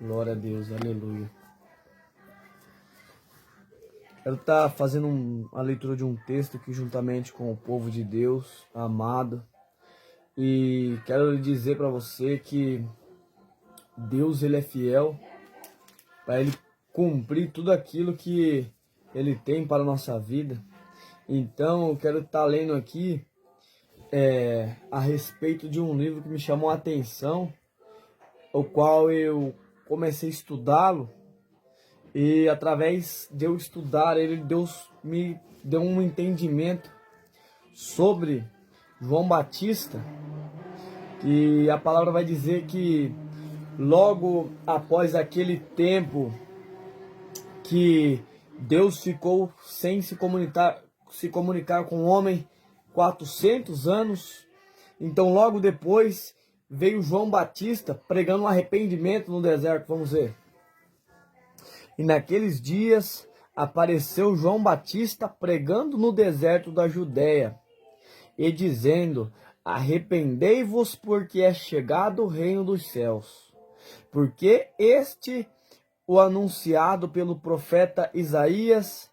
Glória a Deus, aleluia. Quero estar fazendo a leitura de um texto aqui juntamente com o povo de Deus, amado. E quero lhe dizer para você que Deus ele é fiel para ele cumprir tudo aquilo que ele tem para a nossa vida. Então eu quero estar lendo aqui a respeito de um livro que me chamou a atenção, o qual eu comecei a estudá-lo. E através de eu estudar ele, Deus me deu um entendimento sobre João Batista, que a palavra vai dizer que logo após aquele tempo que Deus ficou sem se comunicar com o homem 400 anos, então logo depois veio João Batista pregando um arrependimento no deserto, vamos ver. E naqueles dias apareceu João Batista pregando no deserto da Judéia e dizendo: arrependei-vos, porque é chegado o reino dos céus. Porque este o anunciado pelo profeta Isaías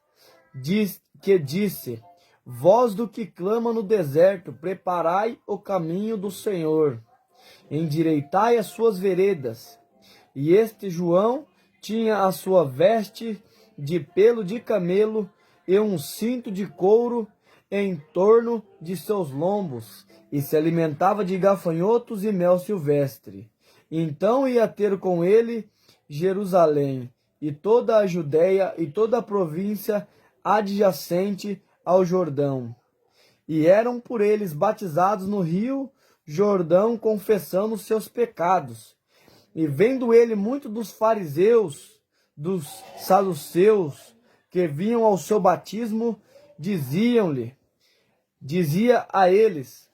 que disse: voz do que clama no deserto, preparai o caminho do Senhor, endireitai as suas veredas. E este João tinha a sua veste de pelo de camelo e um cinto de couro em torno de seus lombos, e se alimentava de gafanhotos e mel silvestre. Então ia ter com ele Jerusalém, e toda a Judéia e toda a província adjacente ao Jordão. E eram por eles batizados no rio Jordão, confessando seus pecados. E vendo ele muito dos fariseus, dos saduceus, que vinham ao seu batismo, dizia a eles: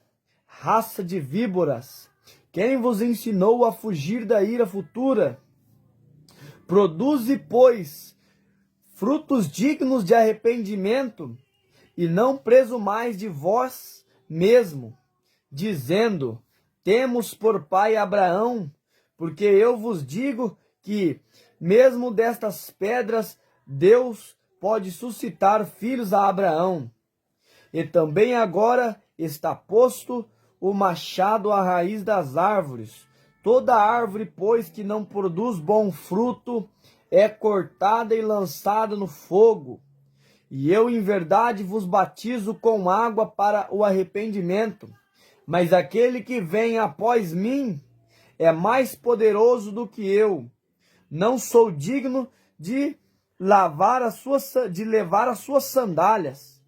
raça de víboras, quem vos ensinou a fugir da ira futura? Produze, pois, frutos dignos de arrependimento, e não presumais de vós mesmo, dizendo: temos por pai Abraão. Porque eu vos digo que, mesmo destas pedras, Deus pode suscitar filhos a Abraão. E também agora está posto o machado à raiz das árvores. Toda árvore, pois, que não produz bom fruto, é cortada e lançada no fogo. E eu, em verdade, vos batizo com água para o arrependimento. Mas aquele que vem após mim é mais poderoso do que eu. Não sou digno de levar as suas sandálias.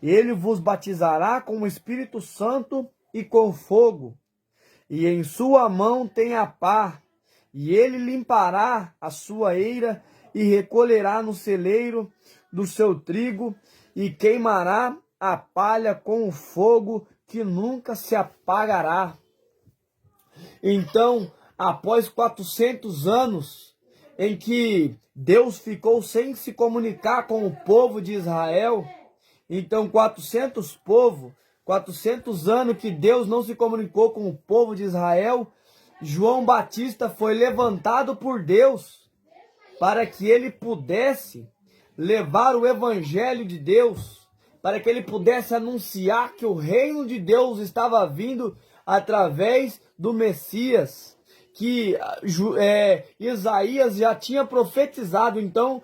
Ele vos batizará com o Espírito Santo e com fogo. E em sua mão tem a pá, e ele limpará a sua eira e recolherá no celeiro do seu trigo, e queimará a palha com o fogo que nunca se apagará. Então, após 400 anos em que Deus ficou sem se comunicar com o povo de Israel, então 400 anos que Deus não se comunicou com o povo de Israel, João Batista foi levantado por Deus para que ele pudesse levar o evangelho de Deus, para que ele pudesse anunciar que o reino de Deus estava vindo através do Messias, que Isaías já tinha profetizado. Então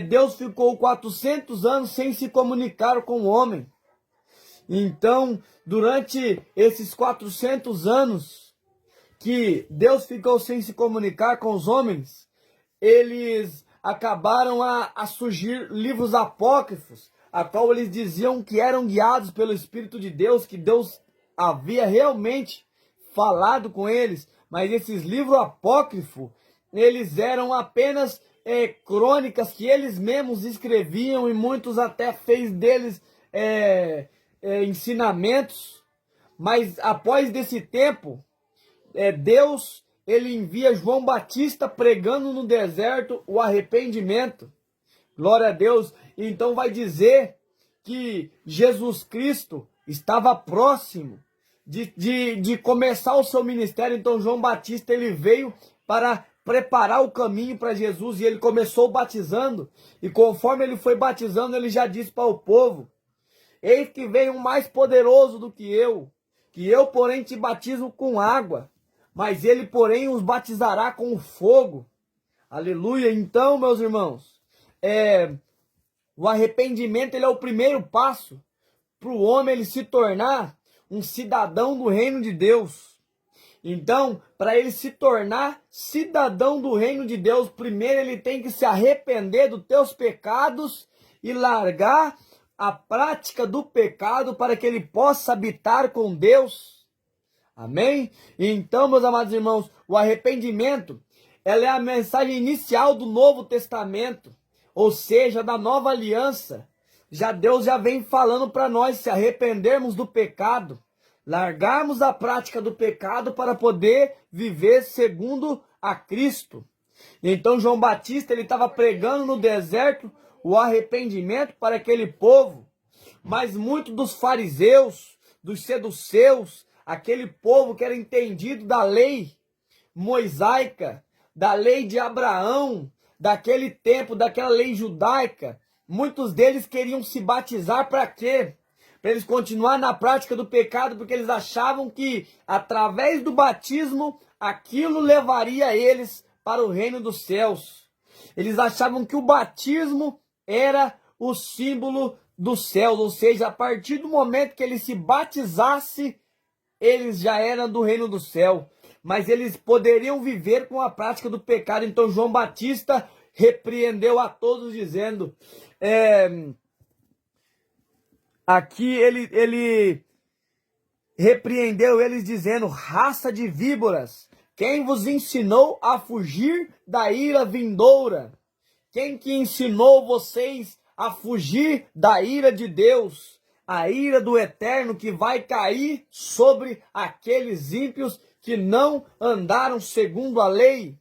Deus ficou 400 anos sem se comunicar com o homem. Então, durante esses 400 anos que Deus ficou sem se comunicar com os homens, eles acabaram a surgir livros apócrifos, a qual eles diziam que eram guiados pelo Espírito de Deus, que Deus havia realmente falado com eles, mas esses livros apócrifos, eles eram apenas crônicas que eles mesmos escreviam, e muitos até fez deles ensinamentos. Mas após desse tempo, Deus ele envia João Batista pregando no deserto o arrependimento. Glória a Deus. Então vai dizer que Jesus Cristo estava próximo de começar o seu ministério. Então João Batista ele veio para preparar o caminho para Jesus, e ele começou batizando, e conforme ele foi batizando, ele já disse para o povo: eis que vem um mais poderoso do que eu porém te batizo com água, mas ele porém os batizará com fogo. Aleluia. Então, meus irmãos, o arrependimento ele é o primeiro passo para o homem ele se tornar um cidadão do reino de Deus. Então, para ele se tornar cidadão do reino de Deus, primeiro ele tem que se arrepender dos teus pecados e largar a prática do pecado para que ele possa habitar com Deus. Amém? Então, meus amados irmãos, o arrependimento, ela é a mensagem inicial do Novo Testamento, ou seja, da nova aliança. Deus já vem falando para nós se arrependermos do pecado, largarmos a prática do pecado para poder viver segundo a Cristo. Então João Batista ele estava pregando no deserto o arrependimento para aquele povo, mas muitos dos fariseus, dos seduceus, aquele povo que era entendido da lei mosaica, da lei de Abraão, daquele tempo, daquela lei judaica, muitos deles queriam se batizar para quê? Para eles continuar na prática do pecado, porque eles achavam que através do batismo aquilo levaria eles para o reino dos céus. Eles achavam que o batismo era o símbolo dos céus, ou seja, a partir do momento que ele se batizasse, eles já eram do reino do céu, mas eles poderiam viver com a prática do pecado. Então João Batista repreendeu a todos dizendo, aqui ele repreendeu eles dizendo: raça de víboras, quem vos ensinou a fugir da ira vindoura? Quem que ensinou vocês a fugir da ira de Deus? A ira do eterno que vai cair sobre aqueles ímpios que não andaram segundo a lei.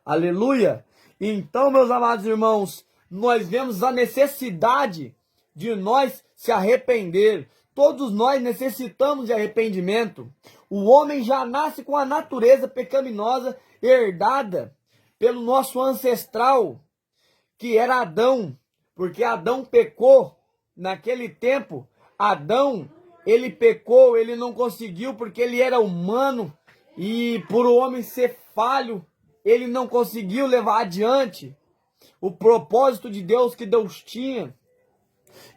Aleluia! Então, meus amados irmãos, nós vemos a necessidade de nós se arrepender. Todos nós necessitamos de arrependimento. O homem já nasce com a natureza pecaminosa herdada pelo nosso ancestral, que era Adão, porque Adão pecou. Naquele tempo, Adão, ele pecou, ele não conseguiu porque ele era humano, e por o homem ser falho, ele não conseguiu levar adiante o propósito de Deus que Deus tinha.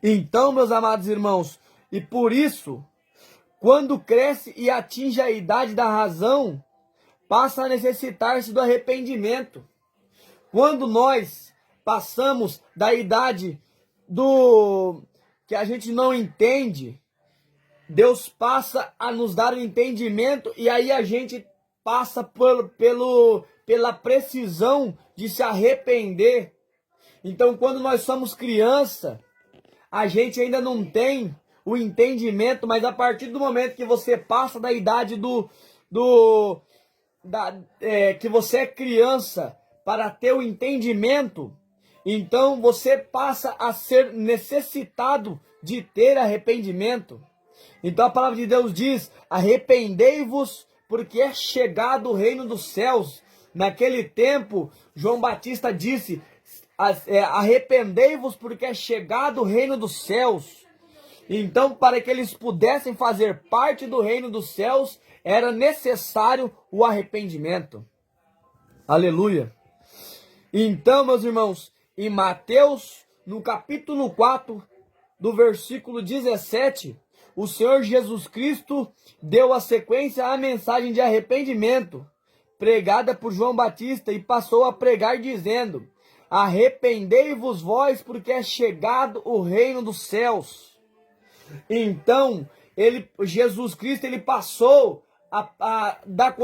Então, meus amados irmãos, e por isso, quando cresce e atinge a idade da razão, passa a necessitar-se do arrependimento. Quando nós passamos da idade do que a gente não entende, Deus passa a nos dar o entendimento, e aí a gente passa pela precisão de se arrepender. Então, quando nós somos criança, a gente ainda não tem o entendimento, mas a partir do momento que você passa da idade que você é criança para ter o entendimento, então você passa a ser necessitado de ter arrependimento. Então a palavra de Deus diz: arrependei-vos, porque é chegado o reino dos céus. Naquele tempo, João Batista disse: arrependei-vos, porque é chegado o reino dos céus. Então, para que eles pudessem fazer parte do reino dos céus, era necessário o arrependimento. Aleluia! Então, meus irmãos, em Mateus, no capítulo 4, do versículo 17, o Senhor Jesus Cristo deu a sequência à mensagem de arrependimento, pregada por João Batista, e passou a pregar dizendo: arrependei-vos vós, porque é chegado o reino dos céus. Então, Jesus Cristo, ele passou a dar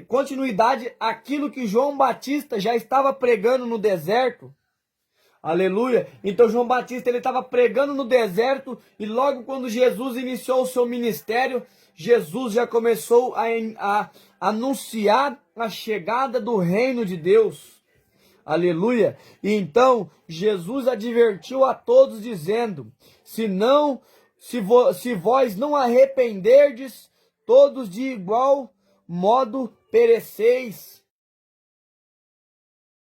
continuidade àquilo que João Batista já estava pregando no deserto. Aleluia! Então João Batista ele estava pregando no deserto, e logo quando Jesus iniciou o seu ministério, Jesus já começou a anunciar a chegada do reino de Deus. Aleluia! E então Jesus advertiu a todos dizendo: se Se vós não arrependerdes, todos de igual modo pereceis.